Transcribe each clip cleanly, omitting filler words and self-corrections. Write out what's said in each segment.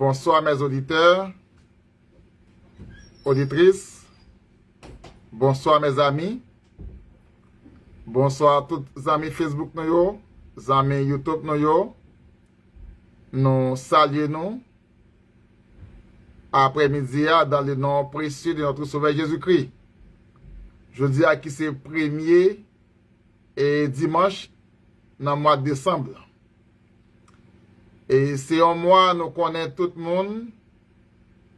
Bonsoir mes auditeurs, auditrices. Bonsoir mes amis. Bonsoir tous les amis Facebook nous yo, les amis YouTube nous yo. Nous saluons nous après-midi dans le nom précieux de notre Sauveur Jésus-Christ. Je dis à qui c'est premier et dimanche dans le mois de décembre. Et c'est un mois nous connaissons tout le monde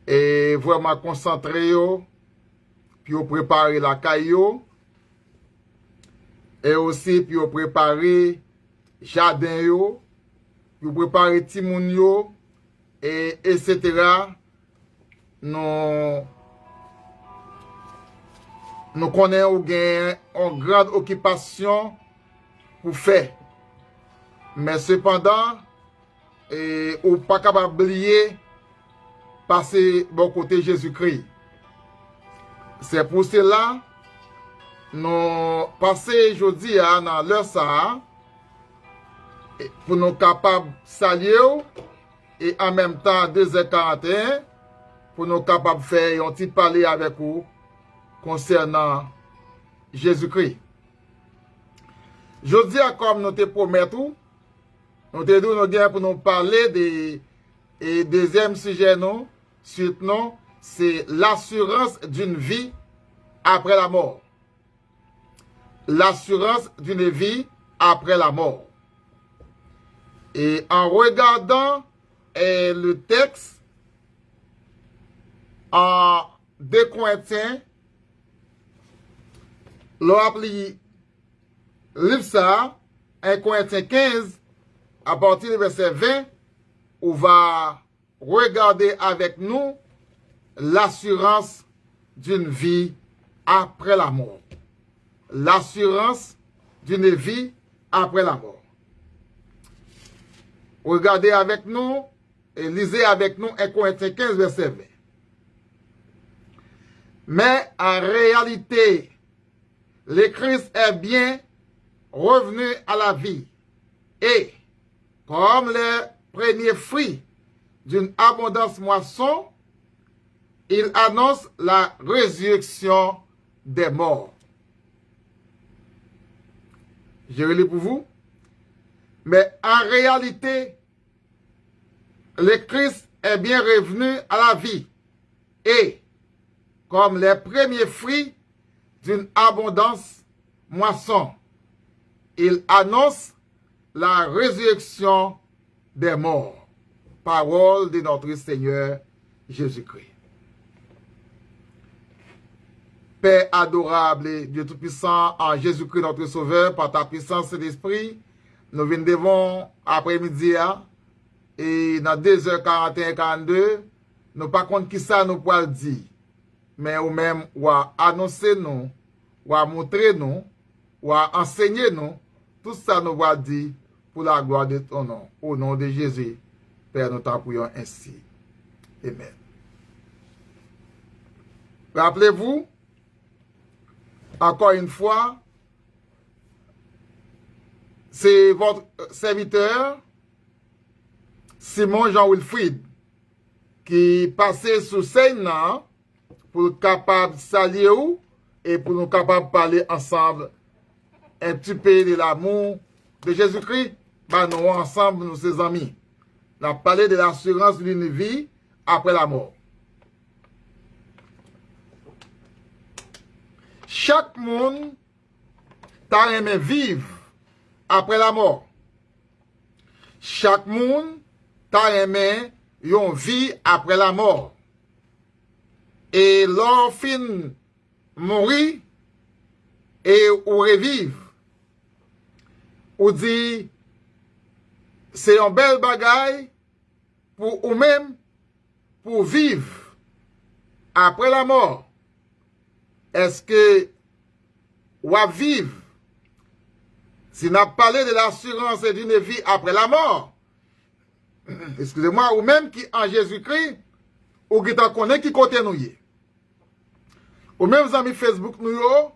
et vraiment concentré puis préparer la caillou et aussi puis préparer jardin yo, puis préparer timoun yo et etc. Nous connaissons une grande occupation pour faire. Mais cependant, ou pas capable d'oublier passer bon côté Jésus-Christ. C'est pour cela nous passer aujourd'hui dans l'heure ça pour nous capables de saluer et en même temps 2h41 pour nous capables de faire un petit parler avec vous concernant Jésus-Christ. Aujourd'hui, comme nous te promettons, nous te disons pour nous parler et deuxième sujet, suite c'est l'assurance d'une vie après la mort. L'assurance d'une vie après la mort. Et en regardant le texte en 2 Corinthiens, l'on appelle livre ça, 1 Corinthiens 15, à partir du verset 20, on va regarder avec nous l'assurance d'une vie après la mort. L'assurance d'une vie après la mort. Regardez avec nous et lisez avec nous 1 Corinthiens 15, verset 20. Mais en réalité, le Christ est bien revenu à la vie et comme les premiers fruits d'une abondance moisson, il annonce la résurrection des morts. Je relis pour vous. Mais en réalité, le Christ est bien revenu à la vie et comme les premiers fruits d'une abondance moisson, il annonce la résurrection des morts. Parole de notre Seigneur Jésus-Christ. Père adorable et Dieu Tout-Puissant, en Jésus-Christ notre Sauveur, par ta puissance et l'Esprit, nous venons devant après-midi et dans 2h41-42, nous pas compte qui ça nous pouvons dire, mais ou même ou annoncer nous, ou montrer nous, ou enseigner nous, tout ça nous va dire pour la gloire de ton nom. Au nom de Jésus, Père, nous t'en prions ainsi. Amen. Rappelez-vous, encore une fois, c'est votre serviteur, Simon Jean-Wilfrid, qui passait sous scène pour capable de saluer et pour nous capables de parler ensemble un petit peu de l'amour de Jésus-Christ. Ben, nous ensemble, nous ses amis. On a parlé de l'assurance d'une vie après la mort. Chaque monde t'a aimé vivre après la mort. Chaque monde t'a aimé une vie après la mort. Et l'orphin mourir et ou revivre. Ou dit c'est un bel bagaille pour ou même pour vivre après la mort. Est-ce que ou va vivre? Si on a parlé de l'assurance d'une vie après la mort, excusez-moi, ou même qui en Jésus-Christ, ou qui t'en connaît qui côté nous y. Ou même amis Facebook nous yo,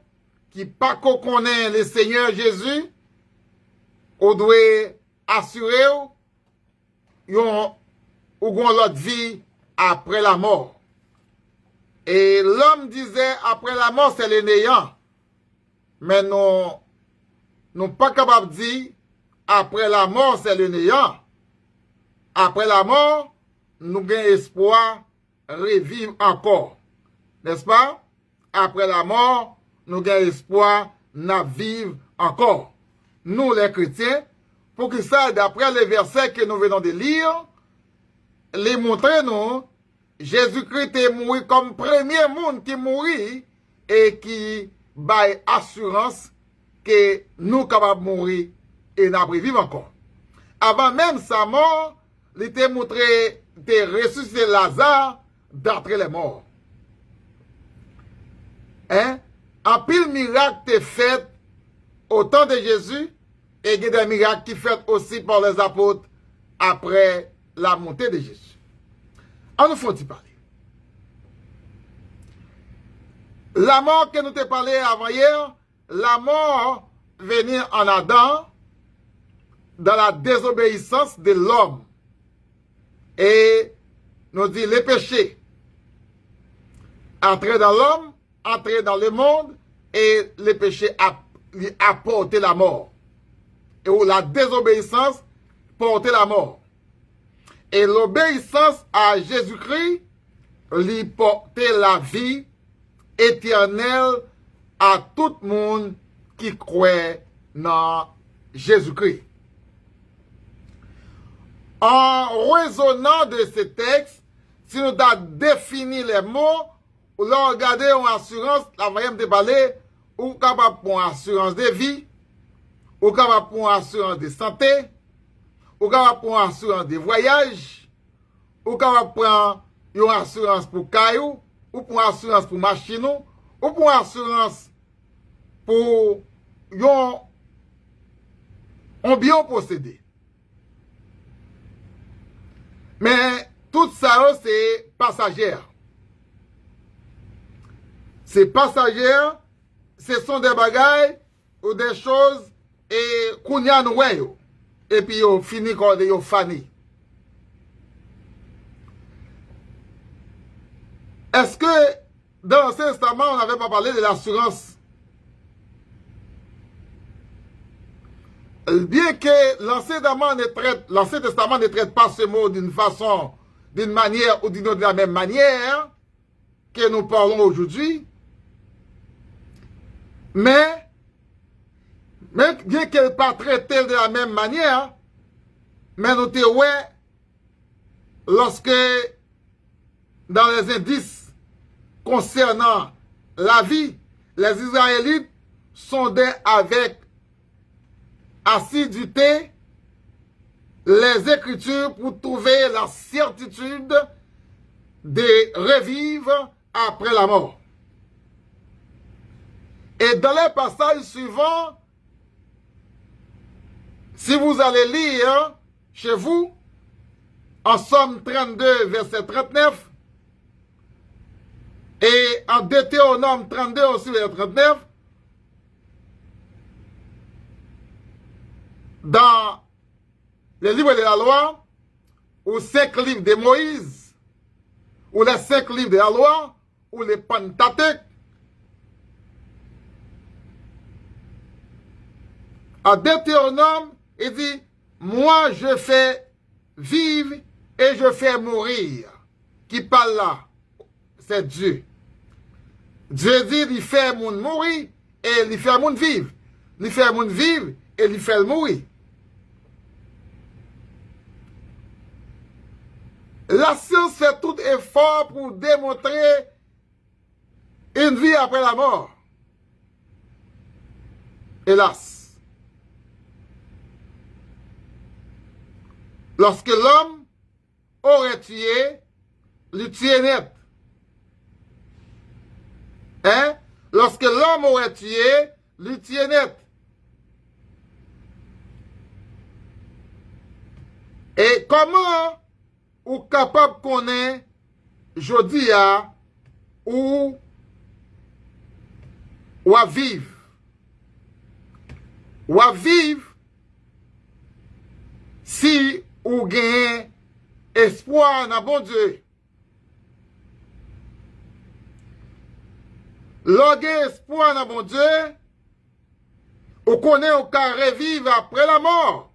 qui pas qu'on connaît le Seigneur Jésus, ou doit assurer yon ou gon l'autre vie après la mort. Et l'homme disait, après la mort, c'est le néant. Mais nous pas capables de dire, après la mort, c'est le néant. Après la mort, nous avons espoir revivre encore. N'est-ce pas? Après la mort, nous avons espoir de vivre encore. Nous, les chrétiens, pour que ça, d'après les versets que nous venons de lire, les montrer nous, Jésus-Christ est mort comme premier monde qui mourit et qui baille assurance que nous capables de mourir et n'a vivre encore. Avant même sa mort, il était montré, de ressuscité Lazare d'entre les morts. Hein? En pile miracle t'est fait au temps de Jésus et il y a des miracles qui sont faits aussi par les apôtres après la montée de Jésus. On nous faut-il parler. La mort que nous t'ai parlé avant hier, la mort venait en Adam dans la désobéissance de l'homme. Et nous dit les péchés entraient dans l'homme, entraient dans le monde, et les péchés apportaient la mort. Et où la désobéissance portait la mort. Et l'obéissance à Jésus-Christ lui portait la vie éternelle à tout le monde qui croit dans Jésus-Christ. En raisonnant de ce texte, si nous avons défini les mots, ou là, regardez une assurance, la voyage de parler, ou capable pour une assurance de vie, ou capable pour une assurance de santé, ou capable pour une assurance de voyage, ou capable pour une assurance pour caillou, ou pour une assurance pour machine, ou pour une assurance pour un bien possédé. Mais tout ça, c'est passager. C'est passager, ce sont des bagailles ou des choses et qu'on y a nous et puis on finit quand on fini. Est-ce que dans l'Ancien Testament, on n'avait pas parlé de l'assurance? Bien que l'Ancien Testament ne traite pas ce mot d'une façon, d'une manière ou d'une autre de la même manière que nous parlons aujourd'hui, mais bien qu'elle n'est pas traitée de la même manière, mais nous te ouais, lorsque dans les indices concernant la vie, les Israélites sondaient avec assiduité les Écritures pour trouver la certitude de revivre après la mort. Et dans les passages suivants, si vous allez lire chez vous, en Somme 32, verset 39, et en Deutéronome 32, aussi verset 39, dans le livre de la loi, ou 5 livres de Moïse, ou les 5 livres de la loi, ou les Pentateuque, en Deutéronome, il dit, moi je fais vivre et je fais mourir. Qui parle là? C'est Dieu. Dieu dit, il fait mon mourir et il fait mon vivre. Il fait mon vivre et il fait le mourir. La science fait tout effort pour démontrer une vie après la mort. Hélas. Lorsque l'homme aurait tué, le tuer net. Hein? Lorsque l'homme aurait tué, le tuer net. Et comment ou capable qu'on est, je dis à, ou à vivre. Ou à vivre si ou gagne espoir dans bon Dieu. Lorsque espoir dans bon Dieu, on connaît au cas revivre après la mort.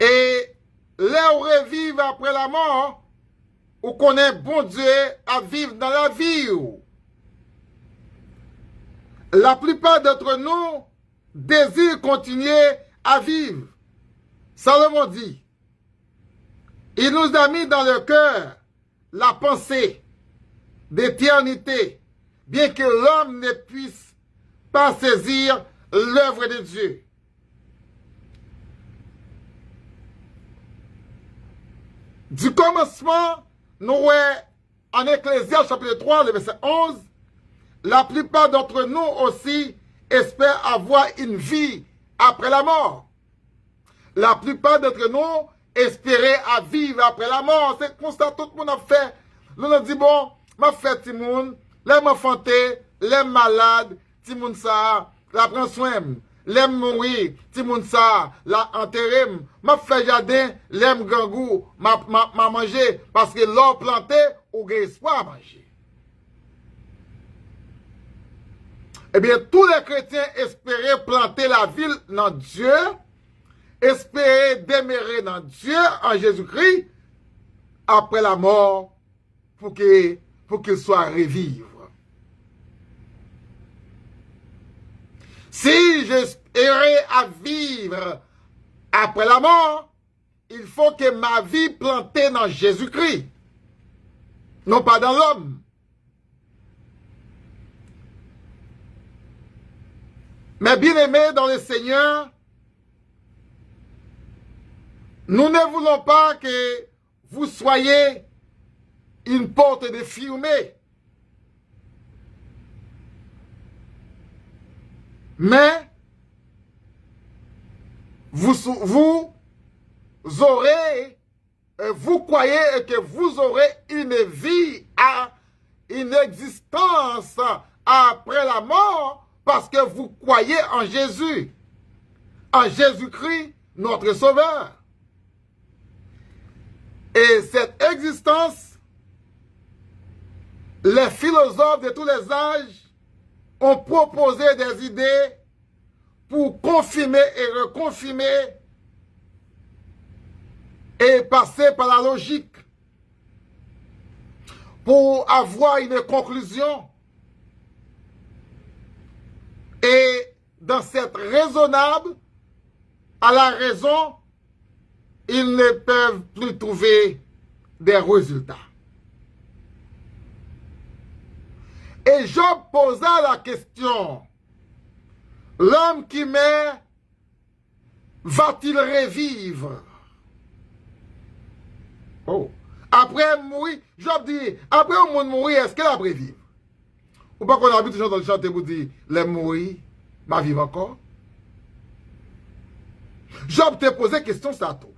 Et là où revivre après la mort, on connaît bon Dieu à vivre dans la vie. La plupart d'entre nous désirent continuer à vivre. Salomon dit, il nous a mis dans le cœur la pensée d'éternité, bien que l'homme ne puisse pas saisir l'œuvre de Dieu. Du commencement, nous voyons en Ecclésiaste chapitre 3, le verset 11, la plupart d'entre nous aussi espèrent avoir une vie après la mort. La plupart d'entre nous espéraient à vivre après la mort. C'est comme ça tout le monde a fait. Nous avons dit, bon, ma fait Timoun, les m'enfantes, les malades, Timoun ça, la prend soin, les mourir, Timoun ça, la enterrer, ma fait jardin, les m'gangou, ma manger, parce que l'or planté, ou gagne espoir à manger. Eh bien, tous les chrétiens espéraient planter la ville dans Dieu, espéraient demeurer dans Dieu, en Jésus-Christ, après la mort, pour qu'il soit revivre. Si j'espérais à vivre après la mort, il faut que ma vie plantée dans Jésus-Christ, non pas dans l'homme. Mais bien aimés dans le Seigneur, nous ne voulons pas que vous soyez une porte de fumée. Mais vous aurez, vous croyez que vous aurez une vie, une existence après la mort parce que vous croyez en Jésus, en Jésus-Christ, notre Sauveur. Et cette existence, les philosophes de tous les âges ont proposé des idées pour confirmer et reconfirmer et passer par la logique pour avoir une conclusion. Et dans cette raisonnable, à la raison, ils ne peuvent plus trouver des résultats. Et Job posa la question, l'homme qui meurt va-t-il revivre? Oh. Après mourir, Job dit, après au monde mourir, est-ce qu'il a revivre? Ou pas qu'on habite toujours dans le chanter pour dire, les mourir, ma vie encore? Job t'a posé question ça tout.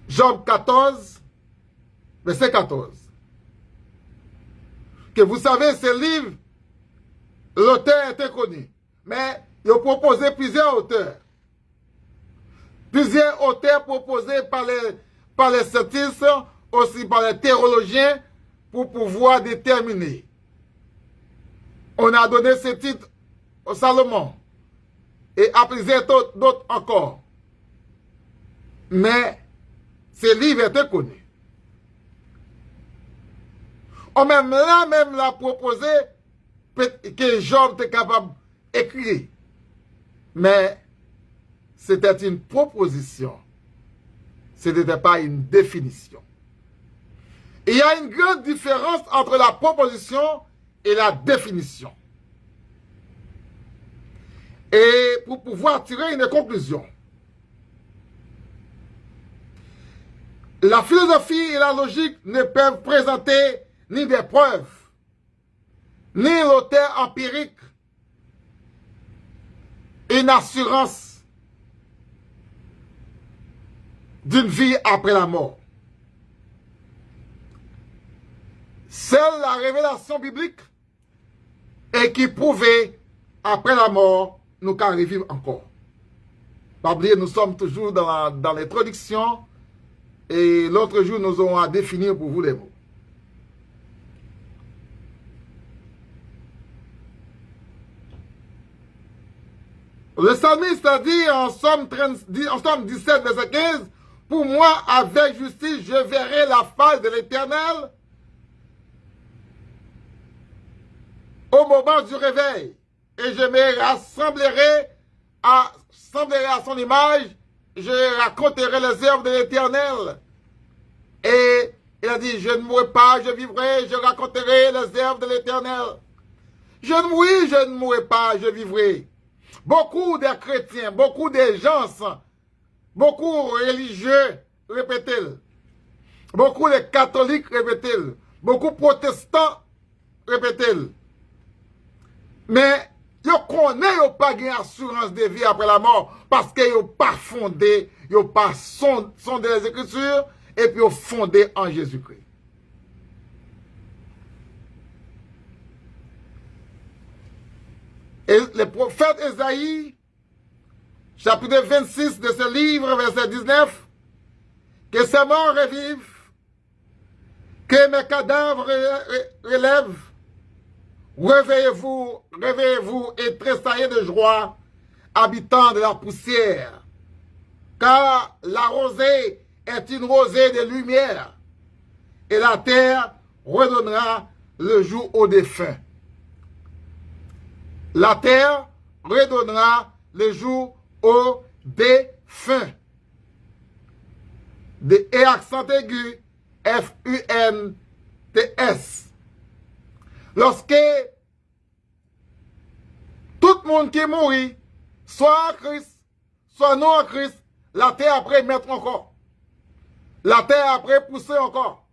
Job 14, verset 14. Que vous savez, ce livre, l'auteur est inconnu. Mais il a proposé plusieurs auteurs. Plusieurs auteurs proposés par les scientifiques, aussi par les théologiens, pour pouvoir déterminer. On a donné ce titre au Salomon. Et à plusieurs d'autres encore. Mais ce livre est inconnu. On même l'a proposé que Job était capable d'écrire. Mais c'était une proposition. Ce n'était pas une définition. Il y a une grande différence entre la proposition et la définition. Et pour pouvoir tirer une conclusion, la philosophie et la logique ne peuvent présenter ni des preuves, ni l'auteur empirique, une assurance d'une vie après la mort. Seule la révélation biblique est qui prouvait après la mort nous qu'à revivre encore. Pas oublier, nous sommes toujours dans l'introduction. Et l'autre jour, nous aurons à définir pour vous les mots. Le psalmiste a dit en Somme 17, verset 15, « Pour moi, avec justice, je verrai la face de l'Éternel au moment du réveil, et je me rassemblerai à son image, je raconterai les œuvres de l'Éternel. » Et il a dit, « Je ne mourrai pas, je vivrai, je raconterai les œuvres de l'Éternel. » Je ne mourrai pas, je vivrai. Beaucoup de chrétiens, beaucoup de gens, beaucoup de religieux, répètent-ils. Beaucoup de catholiques, répètent-ils. Beaucoup de protestants, répètent-ils. Mais, ils connaissent pas une assurance de vie après la mort parce qu'ils n'ont pas fondé, ils n'ont pas sondé les Écritures et puis ils ont fondé en Jésus-Christ. Et le prophète Ésaïe, chapitre 26 de ce livre, verset 19, que ces morts revivent, que mes cadavres relèvent, réveillez-vous et tressaillez de joie, habitants de la poussière, car la rosée est une rosée de lumière, et la terre redonnera le jour aux défunts. La terre redonnera le jour aux défunts. Et accent aigu, F-U-N-T-S. Lorsque tout le monde qui est mort, soit en Christ, soit non en Christ, la terre après mettre encore. La terre après pousser encore.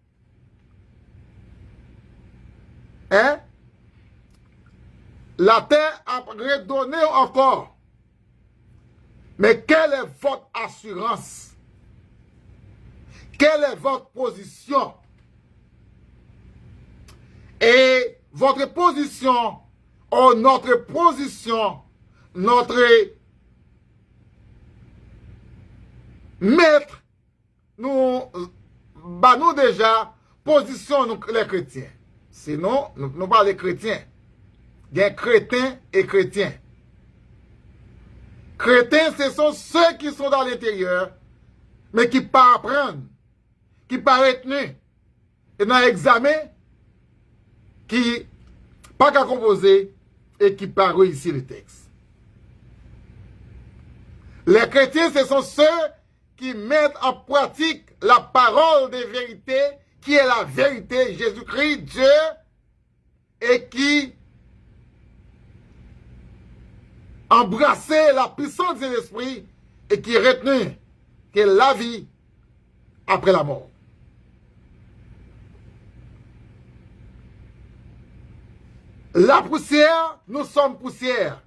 Hein? La terre a redonné encore. Mais quelle est votre assurance? Quelle est votre position? Et votre position, ou notre position, notre maître, nous déjà, position nous les chrétiens. Sinon, nous pas les chrétiens. Il y a crétins et chrétiens. Chrétiens, ce sont ceux qui sont dans l'intérieur, mais qui ne pas apprendre, qui ne pas retenir. Et dans l'examen, qui pas qu'à composer et qui pas réussir le texte. Les chrétiens, ce sont ceux qui mettent en pratique la parole de vérité, qui est la vérité, Jésus-Christ, Dieu, et qui embrasser la puissance de l'esprit et qui retenait que la vie après la mort. La poussière, nous sommes poussière.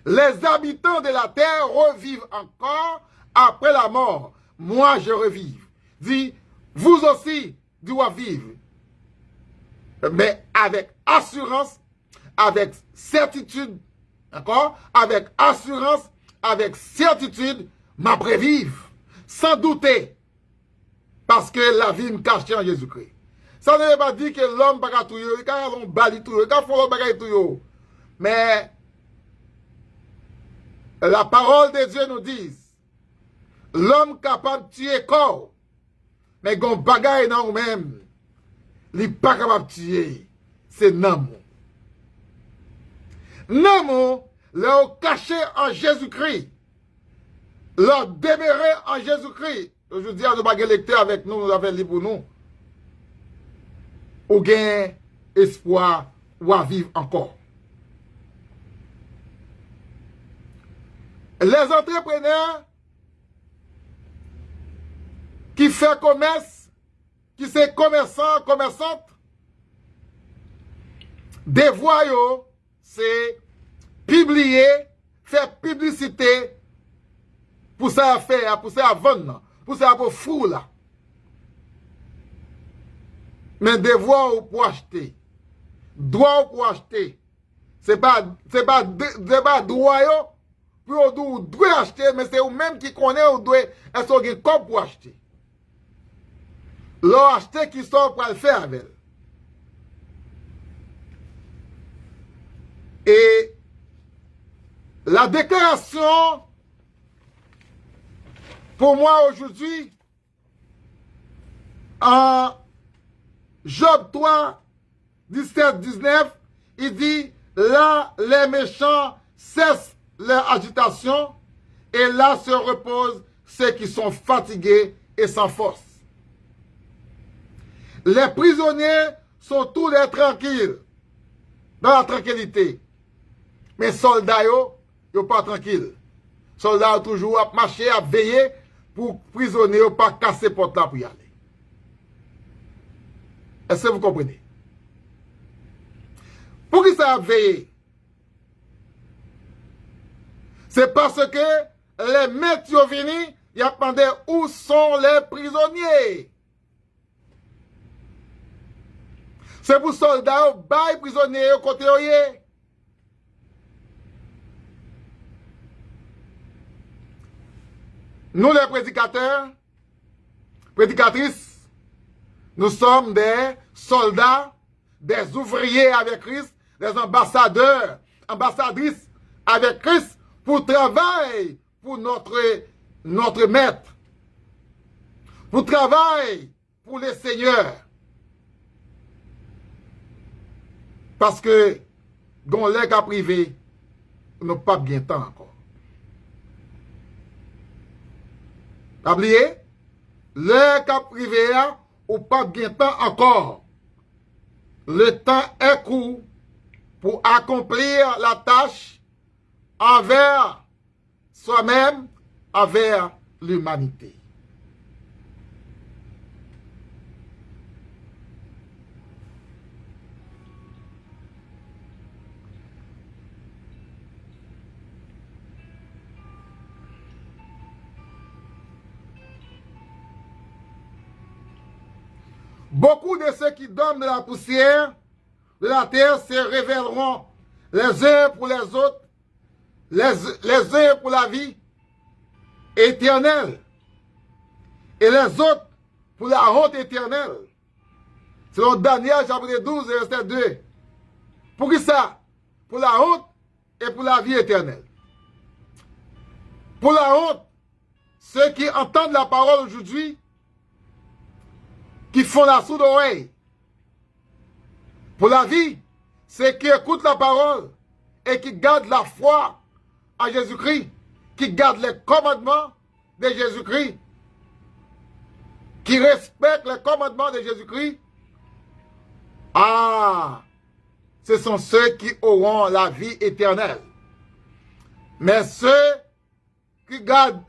Les habitants de la terre revivent encore après la mort. Moi, je revive. Dit, vous aussi, doivent vivre. Mais avec assurance, avec certitude, d'accord? Avec assurance, avec certitude, m'a prévive, sans douter, parce que la vie me cache en Jésus-Christ. Ça ne veut pas dire que l'homme ne peut pas tout, il peut pas tout, il peut tout. Mais la parole de Dieu nous dit, l'homme capable de tuer corps, mais qu'on bagaille dans nous-mêmes, il n'est pas capable de tuer, c'est l'amour. L'amour, leur caché en Jésus-Christ, leur demeurer en Jésus-Christ. Je dis à nos baguettes lecteurs avec nous, nous avons libre pour nous. Ou gain espoir ou à vivre encore. Les entrepreneurs qui font commerce, qui sont commerçants, commerçantes, des voyous, c'est publier, faire publicité pour ça faire, pour ça vendre, pour ça pour fou là. Mais devoir pour acheter, droit pour acheter, c'est pas droit puis vous devez acheter, mais c'est vous-même qui connaissez, vous devez, est-ce que vous avez comme pour acheter. L'on acheter qui sort pour le faire avec elle. Et la déclaration, pour moi aujourd'hui, en Job 3, 17, 19, il dit, là, les méchants cessent leur agitation, et là se reposent ceux qui sont fatigués et sans force. Les prisonniers sont tous les tranquilles, dans la tranquillité. Mais soldats, ils pas tranquilles. Soldats toujours à marcher, à veiller pour prisonniers ne pas casser porte là pour y aller. Est-ce que vous comprenez? Pour qui ça a veillé? C'est parce que les maîtres sont venus, ils ont demandé où sont les prisonniers. C'est pour soldats, bail prisonniers au côté oye. Nous les prédicateurs, prédicatrices, nous sommes des soldats, des ouvriers avec Christ, des ambassadeurs, ambassadrices avec Christ pour travailler pour notre maître, pour travailler pour les seigneurs. Parce que, dans les cas privés, nous n'avons pas bien de temps encore. Oubliez, les cas privés, ou pas bien de temps encore. Le temps est court pour accomplir la tâche envers soi-même, envers l'humanité. Beaucoup de ceux qui dorment de la poussière de la terre se révéleront les uns pour les autres, les uns pour la vie éternelle et les autres pour la honte éternelle. Selon Daniel chapitre 12 verset 2. Pour qui ça? Pour la honte et pour la vie éternelle. Pour la honte, ceux qui entendent la parole aujourd'hui, qui font la sourde oreille. Pour la vie, c'est qui écoutent la parole et qui gardent la foi en Jésus-Christ, qui gardent les commandements de Jésus-Christ, qui respectent les commandements de Jésus-Christ. Ah, ce sont ceux qui auront la vie éternelle. Mais ceux qui gardent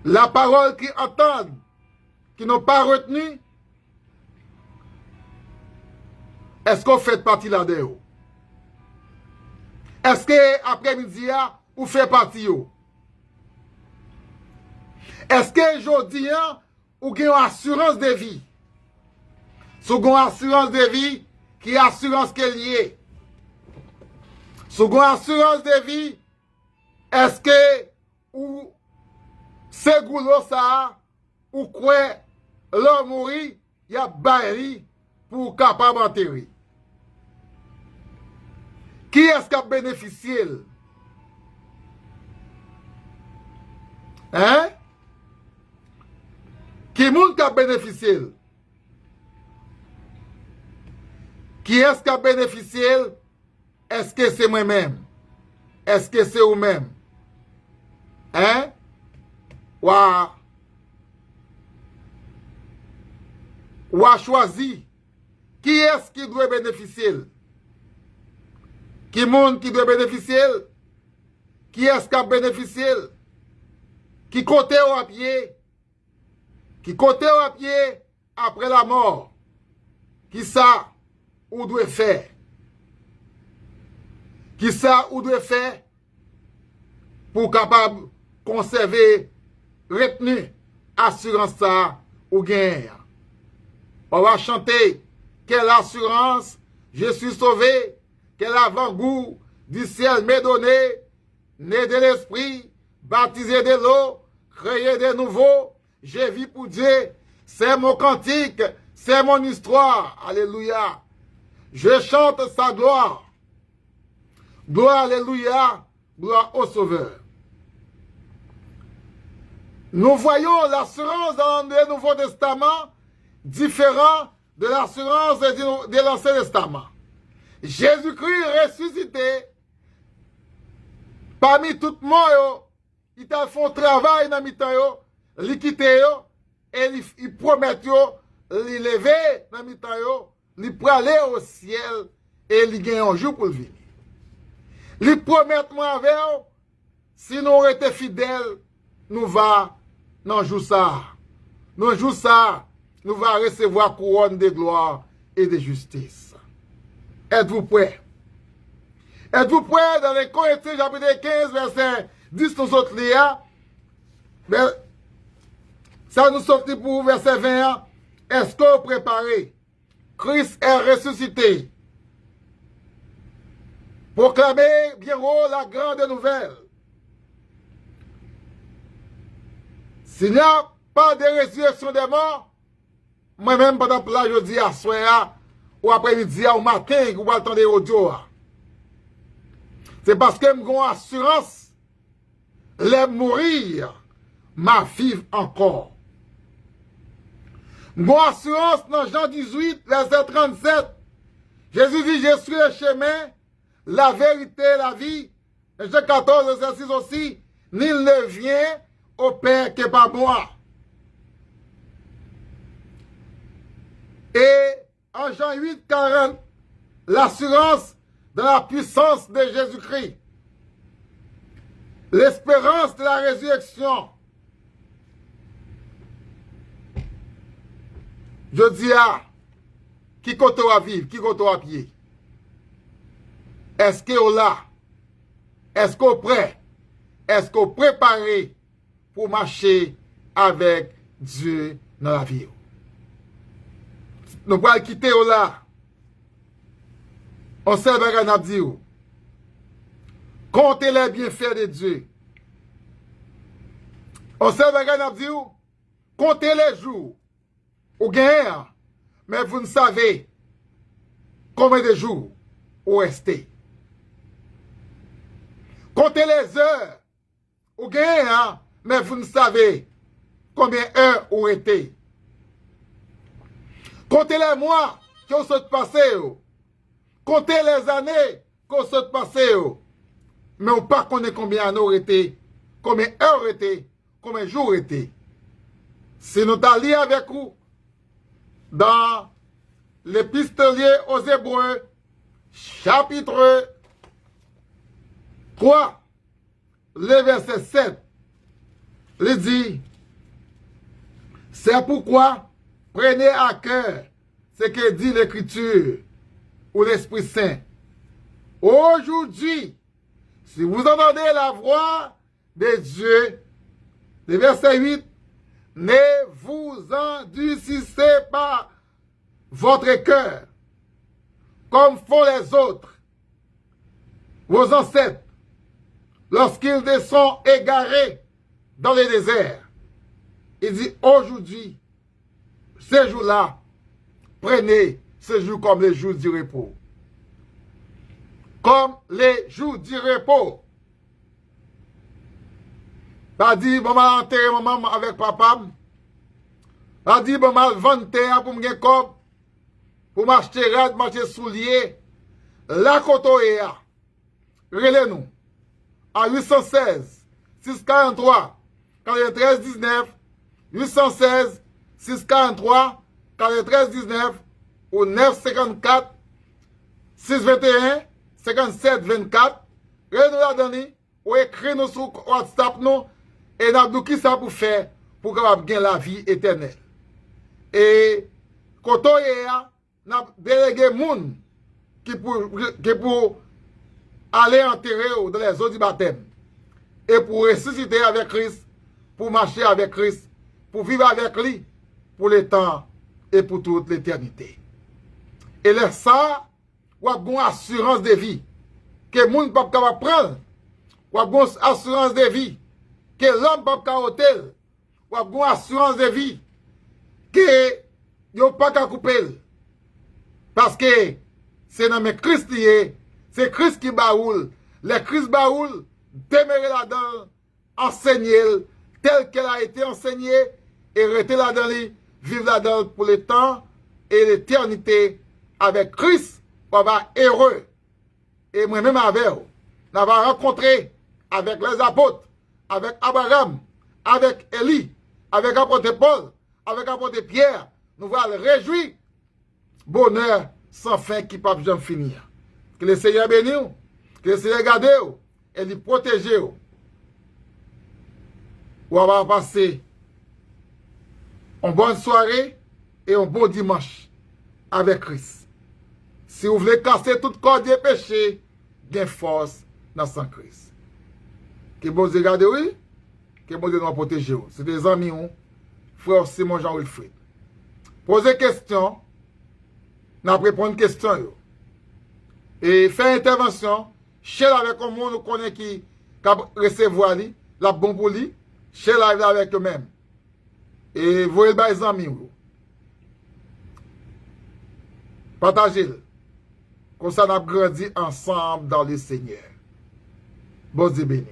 la parole, qui entendent, qui n'ont pas retenu, est-ce qu'on fait partie là-dedans? Est-ce que après-midi, vous faites partie? Est-ce que aujourd'hui, vous avez une assurance de vie? Si vous avez une assurance de vie, qui est assurance qu'elle y est? Si vous avez une assurance de vie, est-ce que vous c'est goulot ça, ou quoi, l'homme mourit, il y a bailli pour capable enterrer. Qui est-ce qui a bénéficié? Hein? Qui est-ce qui a bénéficié? Qui est-ce qui a bénéficié? Est-ce que c'est moi-même? Est-ce que c'est vous-même? Hein? Ou a choisi qui est-ce qui doit bénéficier? Qui monde qui doit bénéficier? Qui est-ce qui a bénéficié? Qui côté au à pied? Qui côté au à pied après la mort? Qui ça ou doit faire? Qui ça ou doit faire pour capable conserver retenu assurance ça ou gain? On va chanter quelle assurance, je suis sauvé, quel avant-goût du ciel m'est donné, né de l'esprit, baptisé de l'eau, créé de nouveau, j'ai vu pour Dieu. C'est mon cantique, c'est mon histoire. Alléluia. Je chante sa gloire. Gloire, alléluia, gloire au Sauveur. Nous voyons l'assurance dans le Nouveau Testament différent de l'assurance de l'Ancien Testament. Jésus-Christ ressuscité, parmi tout le monde, il a fait un travail dans le temps, il quitté, et il promet de lever dans le temps, il peut aller au ciel et il gagne un jour pour venir. Il promet moi avec vous, si nous été fidèles, nous va dans jour ça. Dans jour ça, nous va recevoir couronne de gloire et de justice. Êtes-vous prêts? Êtes-vous prêts dans les Corinthiens chapitre 15 verset 10 nous autres là? Ça nous sortit pour verset 20. Est-ce que vous préparez? Christ est ressuscité. Proclamez bien haut la grande nouvelle. S'il n'y a pas de résurrection des morts, moi-même, pendant là, je dis à soir, ou après-midi, ou matin, ou pas attendre audio. C'est parce que j'ai une assurance, les mourir, ma vivre encore. Mon assurance dans Jean 18, verset 37, Jésus dit, je suis le chemin, la vérité, la vie. Jean 14, verset 6 aussi, nul ne vient au Père que par moi. Et en Jean 8, 40, l'assurance de la puissance de Jésus-Christ. L'espérance de la résurrection. Je dis à qui compte à vivre, qui compte à pied. Est-ce que vous là? Est-ce que vous prêt? Est-ce que vous préparez pour marcher avec Dieu dans la vie? Nous pouvons quitter là. On sait que nous avons dit. Comptez les bienfaits de Dieu. On sait que nous avons dit. Comptez les jours. Ou gagnez. Mais vous ne savez combien de jours vous restez. Comptez les heures. Ou gagnez. Mais vous ne savez combien d'heures vous restez. Comptez les mois que vous êtes passés. Comptez les années que vous êtes passés. Mais on ne pas connaît combien d'années vous été, combien d'heures été, combien de jours été. Si nous allons avec vous dans l'épistolier aux Hébreux, chapitre 3, le verset 7, il dit, c'est pourquoi prenez à cœur ce que dit l'Écriture ou l'Esprit Saint. Aujourd'hui, si vous entendez la voix de Dieu, le verset 8, ne vous endurcissez pas votre cœur, comme font les autres, vos ancêtres, lorsqu'ils sont égarés dans le désert. Il dit, aujourd'hui, ces jours-là, prenez ce jour comme les jours du repos. Comme les jours du repos. Pas dit, bon, m'a enterré maman avec papa. Pas dit, bon, m'a vendre terre pour me gagner comme, pour m'acheter rad, m'acheter soulier. La kotoya. Relez-nous. À 816, 643, 43, 19, 816, 643, 43, 19, ou 954, 621, 57, 24. Relez-nous la donner, ou écris-nous sur WhatsApp, nous, et nous qui ça pour faire, pour gagner la vie éternelle. Et, kotoya, n'a délégué moun, qui pour aller enterrer dans les eaux du baptême. Et pour ressusciter avec Christ, pour marcher avec Christ, pour vivre avec lui, pour le temps et pour toute l'éternité. Et là, ça, ou a une assurance de vie, que moun pas capable prendre, ou une assurance de vie, que l'homme pas qu'à hôtel, ou une assurance de vie, que yo pas qu'à couper. Parce que c'est dans mes Christ lié, c'est Christ qui baoule. Les Christ baoule, demeurer là-dedans, enseigner tel qu'elle a été enseignée, et rester là-dedans, vivre là-dedans pour le temps et l'éternité avec Christ, on va heureux. Et moi-même avec vous, nous avons rencontré avec les apôtres, avec Abraham, avec Élie, avec l'apôtre Paul, avec l'apôtre Pierre, nous allons réjouir. Bonheur sans fin qui ne peut jamais finir. Que le Seigneur bénisse, que le Seigneur garde et lui protège. On va passer une bonne soirée et un bon dimanche avec Christ. Si vous voulez casser tout corps de péché, gain force dans son Christ. Que bon Dieu garde, oui, que bon Dieu nous protège. C'est des amis, frère Simon Jean-Wilfrid. Posez question, n'a répondre une question. Et faire intervention, chez avec un monde connaît qui recevoir lui, la bon pour lui, chez avec eux-mêmes. Et vous voyez les amis. Partagez-le. Comme ça, nous avons grandi ensemble dans le Seigneur. Bon Dieu béni.